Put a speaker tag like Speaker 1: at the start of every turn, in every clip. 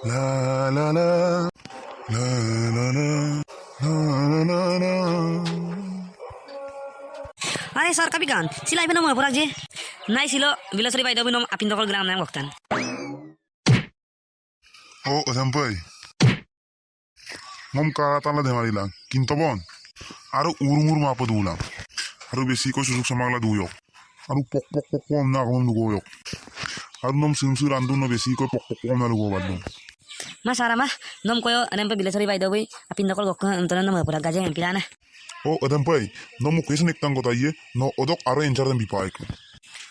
Speaker 1: La la la la la la la la la.
Speaker 2: Are sar kapikan sila iben mo porak je nai silo bilasori bai dobinom apin dokol gram nang waktan
Speaker 1: Oh, sampai. Ngom karatan la demari lang. Kintabon. Aru urumur mapa dulang. Aru besi ko susuk samagla duyok. Aru pok pok pok pok na ko dugoyok. Aru nom sumsur andun no besi ko pok pok pok na dugo badum.
Speaker 2: mas sara mah nom koyo anem pe bilasori bai dobi apin dokol gokko entonan no porak gaje en pilana
Speaker 1: Oh, sampai. Nom kuesan ektan ko taye no odok aru enchar dem bipaik.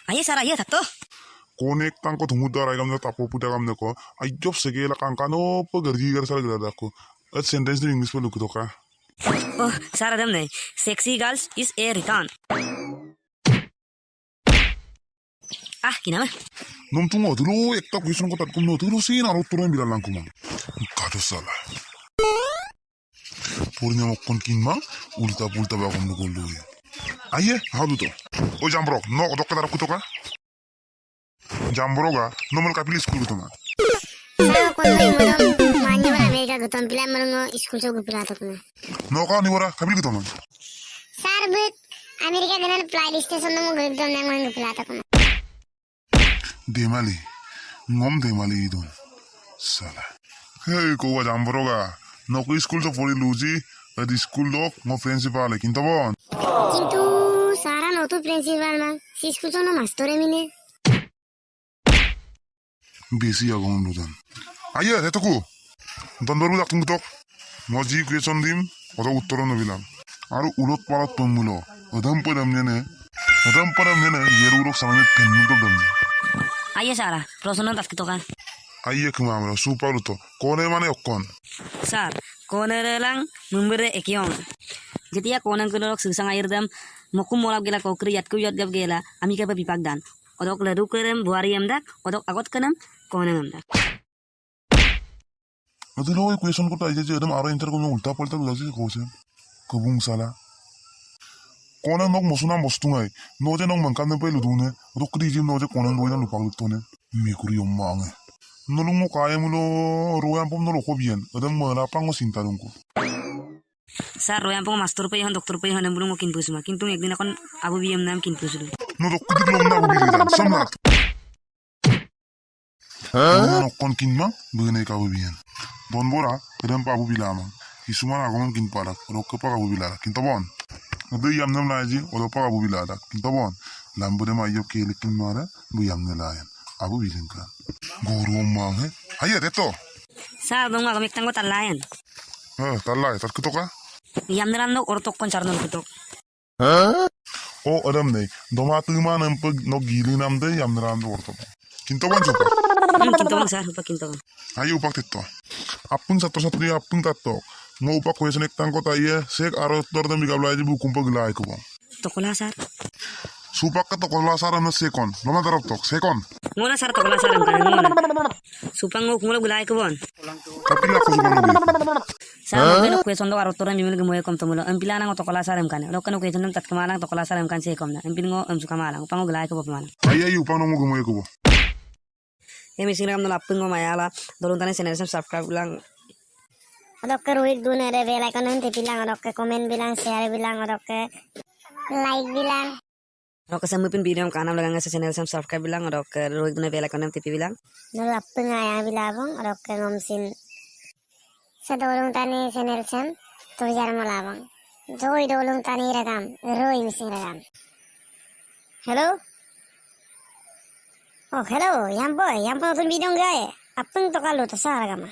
Speaker 2: aye sara ye tatto
Speaker 1: Konek tang ko tumudar ay gamne tapo puta gamne ko. Ay job segela kankano pa garji gar sal grada ko. At sentence din English pa lukuto ka.
Speaker 2: oh sara dem nei sexy girls is a return ah kinama
Speaker 1: Nom tungo dulu ekta kuesan ko tat kumno dulu sin aru turun bilang lang kumang. Kado salah. Purnya mokon kinmang ulta pulta ba kumno gollo ye. Aye, hadu to. O jambro, no odok ka darak kutoka. Jambro ga normal kapili school kuto ma.
Speaker 3: Saya kon mai modom manya bara Amerika gutom pila marungo school so gupila to kuna.
Speaker 1: No ka ni wara kapili kuto ma.
Speaker 3: Sar but Amerika denan flight station mo gutom nang man gupila to kuna.
Speaker 1: Demali. Ngom demali idon. Salah. Hey, ko wa jambro ga. No ko school to pori luji. Adi school dok mo principal kinto bon.
Speaker 3: Kintu Sara no tu principal man. Si school so no mastore mine.
Speaker 1: Besi agon ludan. Aye, eto ko. Dondor budak tungtok. Moji question dim. Oda uttoro no bilang. Aru ulot palat pemulo. Odam padam nene. Yeru urok samane penmu to dam.
Speaker 2: aye sara prosonon tas kito kan
Speaker 1: Aye kumamro super luto. Kone mane okkon.
Speaker 2: sar konerelang mumbere ekiong jetia konan kedorok susang air dam mokum molap gela kokri yat kuyat gab gela ami ka pipak dan odok ledu kerem buari amdak odok agot kenam konan amdak
Speaker 1: Adi lo question ko tayo je adam aro enter ko ulta palta bulasi ko se. Kabung sala. Kona nok mosuna mostungai. No je nok mangkam ne pe ludune. Odok kri jim no je konan do na lupak lutone. Mi kuri yommange. Nulung mo kaya mo lo royan pom no lo ko bien. Adam mala pang mo sintarung ko.
Speaker 2: sar royam pong master pe hon doktor pe hon ambulung mo kin pusuma kintung ekdin akon abu biam nam kin pusulu
Speaker 1: No dok kudik lom na ubili dan. Samlat. No kon kin ma bene ka ubien. Don bora adam pa ubilama. Isuma na gomon kin parak. Odok ka pa ubilara. Kinto bon. Ado yam nam laji odok pa ubilara. Kinto bon. Lambode ma yop ke lekin mara bu yam ne layan. Abu bilin ka. Guru mang he. Aye reto.
Speaker 2: sar dong agam ektan ko talayan
Speaker 1: Talay tat kutoka.
Speaker 2: yam neran nok ortok pon charnon kutok
Speaker 1: Oh adam ne. Doma tuma nam pag no gili nam de yam ran do orto. Kinto bon chupa.
Speaker 2: kinto bang sar hupa kinto bang
Speaker 1: Ayo upak tito. Apun satu dia apun tato. Ngo upak kuesan ektan ko tayo. Sek aro tor dem bigabla aja bu kumpag lai ko bang.
Speaker 2: tokola sar
Speaker 1: Supak ka to kola sara na sekon. Lama darap tok sekon.
Speaker 2: ngona sar tokola sar am kan ngona supang ngok ngula gulai ko bon
Speaker 1: Kapila ko suban no.
Speaker 2: sar mo no kweson do aro toran mimil gemoy kom tomulo empilana ngo tokola sar am kan lo kan kweson tat kamalang tokola sar am kan se kom na empil ngo am suka malang upang gulai ko pamana
Speaker 1: Ayo upang no mo gumoy ko bo.
Speaker 2: emi singram no lapung ngo mayala dolun tane channel subscribe bilang
Speaker 3: Odok ke ruik dune re bel icon nanti bilang odok ke komen bilang share bilang odok ke like bilang.
Speaker 2: no kesamupin video am kanam lagang sa channel subscribe bilang odok roik dune bela konem tipi bilang
Speaker 3: No lapeng aya bilabong odok ke ngomsin. Sa dolong tani channel sam tujar mo labang. Joy dolong tani ragam. Roy missing ragam. Hello? Oh hello, yang boy, yang pang video gaya. Apeng to kalu to sa ragam.